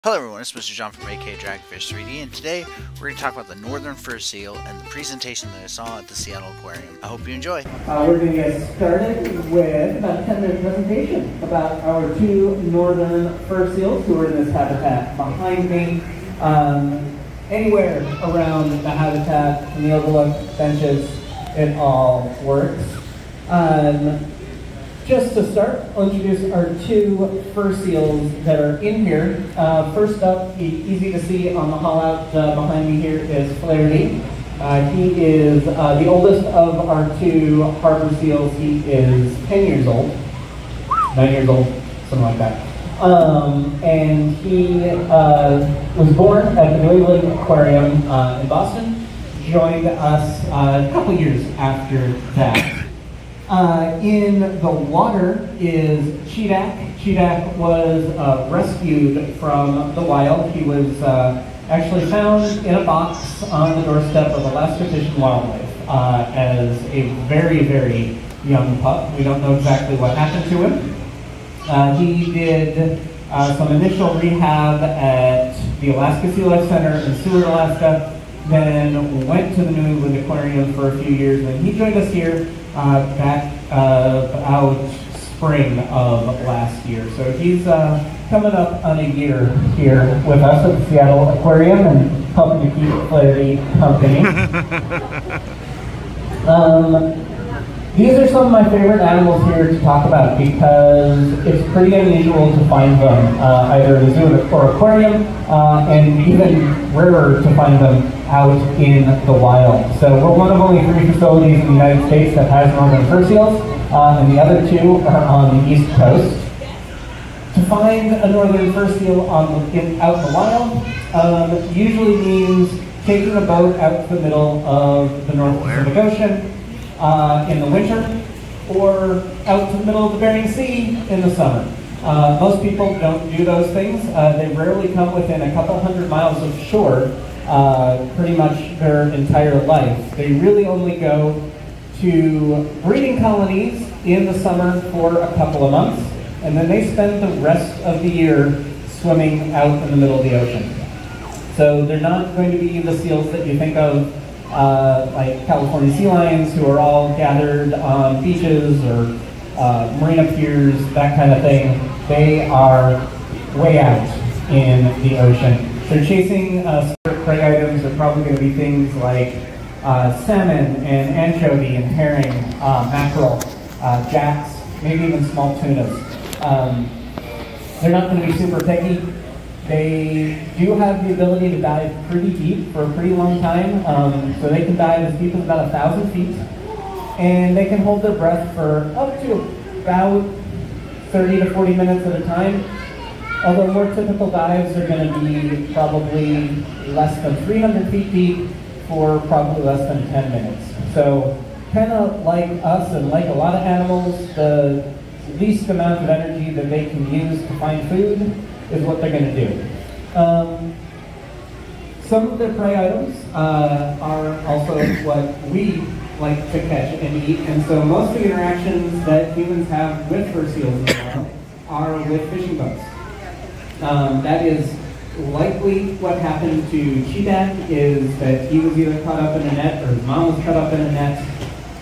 Hello everyone, it's Mr. John from AKDragonFish3D, and today we're going to talk about the northern fur seal and the presentation that I saw at the Seattle Aquarium. I hope you enjoy. We're going to get started with about a 10-minute presentation about our two northern fur seals who are in this habitat behind me. Anywhere around the habitat, in the overlook, benches, it all works. Just to start, I'll introduce our two fur seals that are in here. First up, easy to see on the haul out behind me here is Flaherty. He is the oldest of our two harbor seals. He is 10 years old, 9 years old, something like that. And he was born at the Seattle Aquarium in Boston, joined us a couple years after that. In the water is Chiidax. Chiidax was rescued from the wild. He was actually found in a box on the doorstep of Alaska Fish and Wildlife as a very, very young pup. We don't know exactly what happened to him. He did some initial rehab at the Alaska Sea Life Center in Seward, Alaska, then went to the New England Aquarium for a few years, and he joined us here back about spring of last year. So he's coming up on a year here with us at the Seattle Aquarium and helping to keep Flaherty company. These are some of my favorite animals here to talk about because it's pretty unusual to find them either in the zoo or aquarium, and even rarer to find them out in the wild. So we're one of only 3 facilities in the United States that has northern fur seals, and the other 2 are on the East Coast. To find a northern fur seal out in the wild usually means taking a boat out to the middle of the North Pacific Ocean in the winter, or out to the middle of the Bering Sea in the summer. Most people don't do those things. They rarely come within a couple hundred miles of shore pretty much their entire life. They really only go to breeding colonies in the summer for a couple of months, and then they spend the rest of the year swimming out in the middle of the ocean. So they're not going to be the seals that you think of like California sea lions, who are all gathered on beaches or marina piers, that kind of thing. They are way out in the ocean. They're chasing prey items. They're probably going to be things like salmon and anchovy and herring, mackerel, jacks, maybe even small tunas. They're not going to be super picky. They do have the ability to dive pretty deep for a pretty long time, so they can dive as deep as about 1,000 feet, and they can hold their breath for up to about 30 to 40 minutes at a time, although more typical dives are going to be probably less than 300 feet deep for probably less than 10 minutes. So kind of like us and like a lot of animals, the least amount of energy that they can use to find food is what they're going to do. Some of their prey items are also what we like to catch and eat, and so most of the interactions that humans have with fur seals in the wild are with fishing boats. That is likely what happened to Chiidax, is that he was either caught up in a net or his mom was caught up in a net,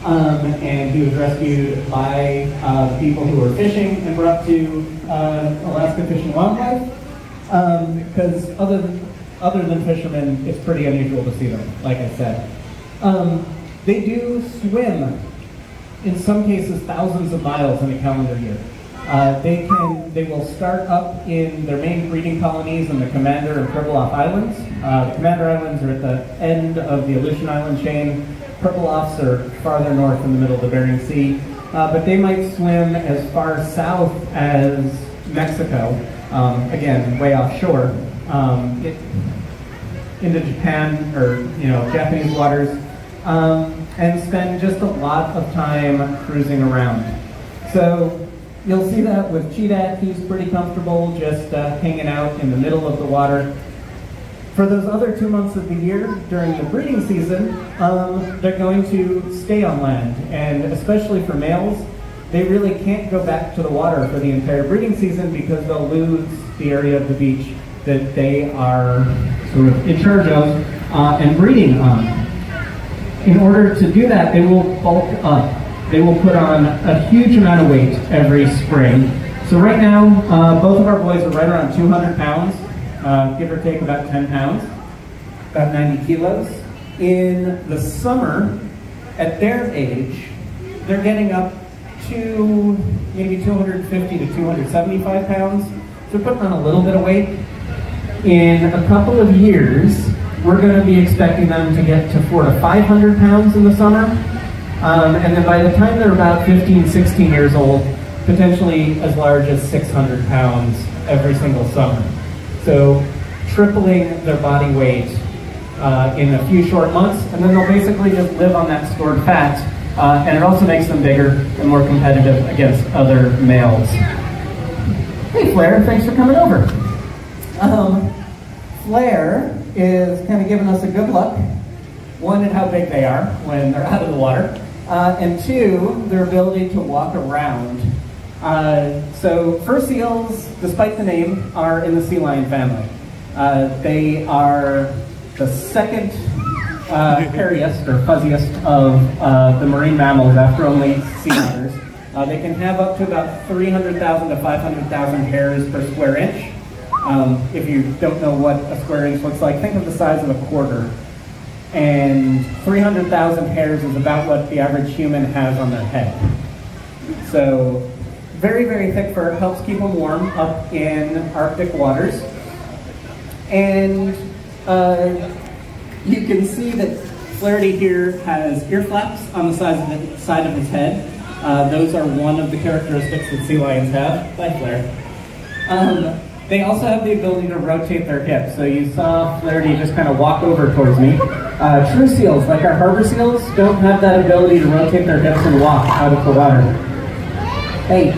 and he was rescued by people who were fishing and brought to Alaska Fish and Wildlife, because other than fishermen, it's pretty unusual to see them, like I said. They do swim, in some cases, thousands of miles in a calendar year. They will start up in their main breeding colonies in the Commander and Pribilof Islands. The Commander Islands are at the end of the Aleutian Island chain. Pribilofs are farther north in the middle of the Bering Sea. But they might swim as far south as Mexico, again, way offshore, into Japan or Japanese waters, and spend just a lot of time cruising around. So you'll see that with Chiidax. He's pretty comfortable just hanging out in the middle of the water. For those other 2 months of the year, during the breeding season, they're going to stay on land, and especially for males, they really can't go back to the water for the entire breeding season because they'll lose the area of the beach that they are sort of in charge of and breeding on. In order to do that, they will bulk up. They will put on a huge amount of weight every spring. So right now, both of our boys are right around 200 pounds, give or take about 10 pounds, about 90 kilos. In the summer, at their age, they're getting up to maybe 250 to 275 pounds. So they're putting on a little bit of weight. In a couple of years, we're going to be expecting them to get to 400 to 500 pounds in the summer. And then by the time they're about 15, 16 years old, potentially as large as 600 pounds every single summer. So tripling their body weight in a few short months, and then they'll basically just live on that stored fat, and it also makes them bigger and more competitive against other males. Hey Flair, thanks for coming over. Flair is kind of giving us a good look. One, at how big they are when they're out of the water, and two, their ability to walk around. So fur seals, despite the name, are in the sea lion family. They are the second hairiest or fuzziest of the marine mammals after only sea otters. They can have up to about 300,000 to 500,000 hairs per square inch. If you don't know what a square inch looks like, think of the size of a quarter. And 300,000 hairs is about what the average human has on their head. So very, very thick fur, helps keep them warm up in Arctic waters. And you can see that Flaherty here has ear flaps on the side of his head. Those are one of the characteristics that sea lions have. Bye, Flair. They also have the ability to rotate their hips. So you saw Flaherty just kind of walk over towards me. True seals, like our harbor seals, don't have that ability to rotate their hips and walk out of the water. Hey.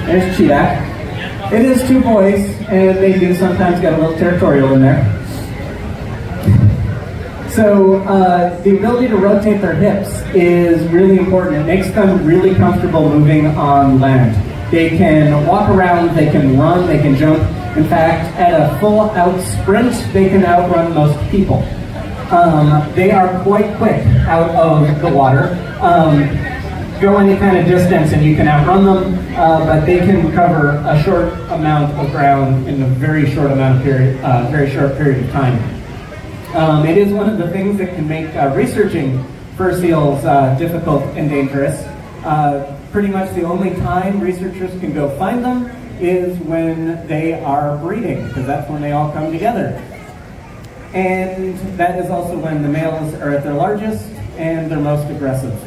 There's Chiidax. It is two boys, and they do sometimes get a little territorial in there. So the ability to rotate their hips is really important. It makes them really comfortable moving on land. They can walk around, they can run, they can jump. In fact, at a full-out sprint, they can outrun most people. They are quite quick out of the water. Go any kind of distance and you can outrun them, but they can cover a short amount of ground in a very short period of time. It is one of the things that can make researching fur seals difficult and dangerous. Pretty much the only time researchers can go find them is when they are breeding, because that's when they all come together. And that is also when the males are at their largest and they're most aggressive.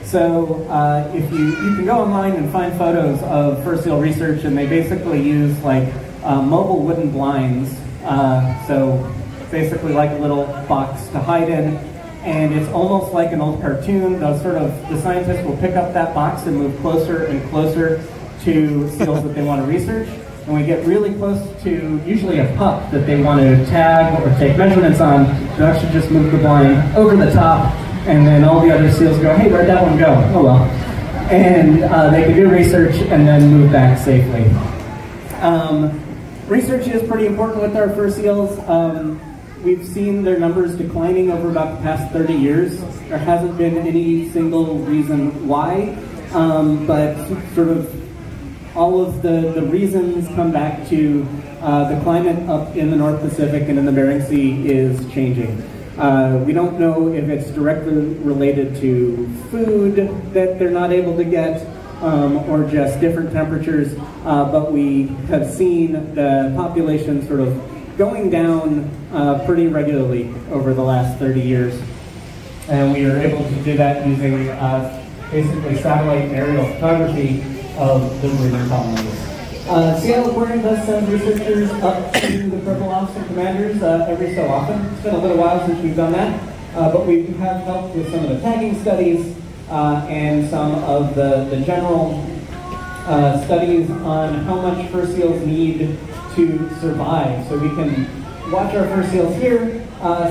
So if you can go online and find photos of fur seal research, and they basically use like mobile wooden blinds. So basically like a little box to hide in, and it's almost like an old cartoon. The scientists will pick up that box and move closer and closer to seals that they want to research. And we get really close to usually a pup that they want to tag or take measurements on. They'll actually just move the blind over the top, and then all the other seals go, hey, where'd that one go? Oh well. And they can do research and then move back safely. Research is pretty important with our fur seals. We've seen their numbers declining over about the past 30 years. There hasn't been any single reason why, but sort of all of the reasons come back to the climate up in the North Pacific and in the Bering Sea is changing. We don't know if it's directly related to food that they're not able to get, or just different temperatures, but we have seen the population sort of going down pretty regularly over the last 30 years. And we are able to do that using basically satellite and aerial photography of the breeding colonies. Seattle Aquarium does send researchers up to the purple officer commanders every so often. It's been a little while since we've done that, but we have helped with some of the tagging studies and some of the general studies on how much fur seals need to survive. So we can watch our fur seals here,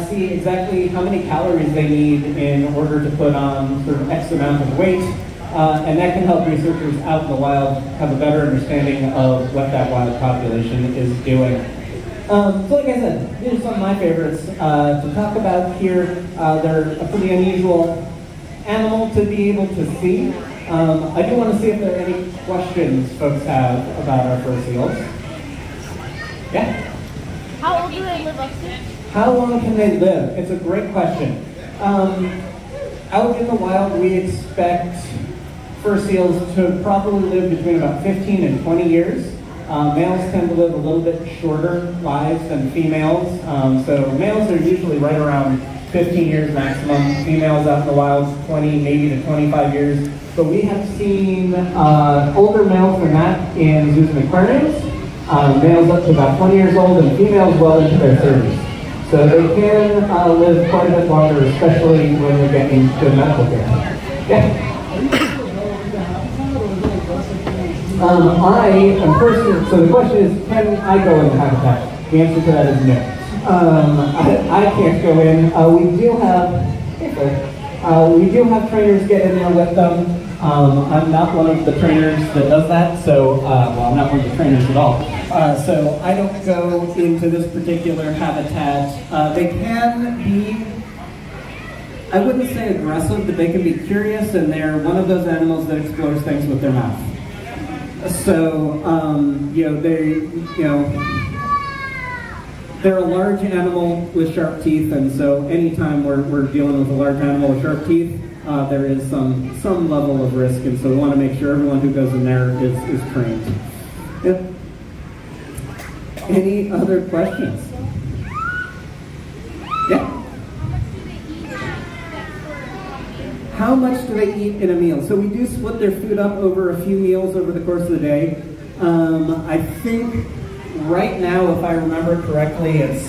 see exactly how many calories they need in order to put on sort of X amount of weight. And that can help researchers out in the wild have a better understanding of what that wild population is doing. So like I said, these are some of my favorites to talk about here. They're a pretty unusual animal to be able to see. I do want to see if there are any questions folks have about our fur seals. Yeah? How old do they live up to? How long can they live? It's a great question. Out in the wild, we expect fur seals to probably live between about 15 and 20 years. Males tend to live a little bit shorter lives than females. So males are usually right around 15 years maximum. Females out in the wild, 20, maybe to 25 years. But we have seen older males than that in zoos and aquariums. Males up to about 20 years old and females well into their 30s. So they can live quite a bit longer, especially when they're getting good medical care. Yeah? I am personally, so the question is, can I go in the habitat? The answer to that is no. I can't go in. We do have trainers get in there with them. I'm not one of the trainers that does that, so, well, I'm not one of the trainers at all. So I don't go into this particular habitat. They can be, I wouldn't say aggressive, but they can be curious, and they're one of those animals that explores things with their mouth. So, they're a large animal with sharp teeth, and so anytime we're dealing with a large animal with sharp teeth, there is some level of risk, and so we want to make sure everyone who goes in there is trained. Yep. Any other questions? Yeah? How much do they eat in a meal? So we do split their food up over a few meals over the course of the day. I think right now, if I remember correctly, it's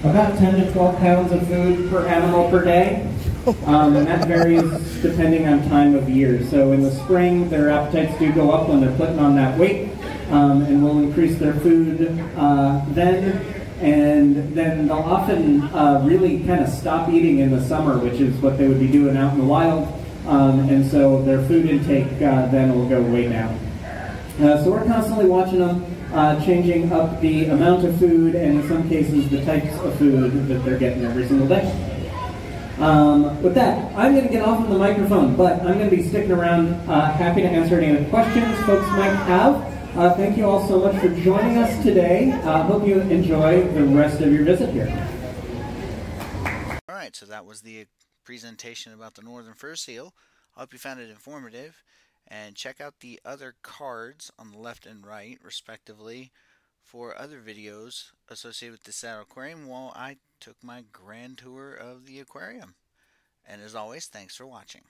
about 10 to 12 pounds of food per animal per day. And that varies depending on time of year. So in the spring, their appetites do go up when they're putting on that weight, and we'll increase their food then. And then they'll often really kind of stop eating in the summer, which is what they would be doing out in the wild. And so their food intake then will go way down. So we're constantly watching them, changing up the amount of food and in some cases the types of food that they're getting every single day. With that, I'm going to get off of the microphone, but I'm going to be sticking around, happy to answer any other questions folks might have. Thank you all so much for joining us today. Hope you enjoy the rest of your visit here. Alright, so that was the presentation about the northern fur seal. I hope you found it informative, and check out the other cards on the left and right, respectively, for other videos associated with the Seattle Aquarium while I took my grand tour of the aquarium. And as always, thanks for watching.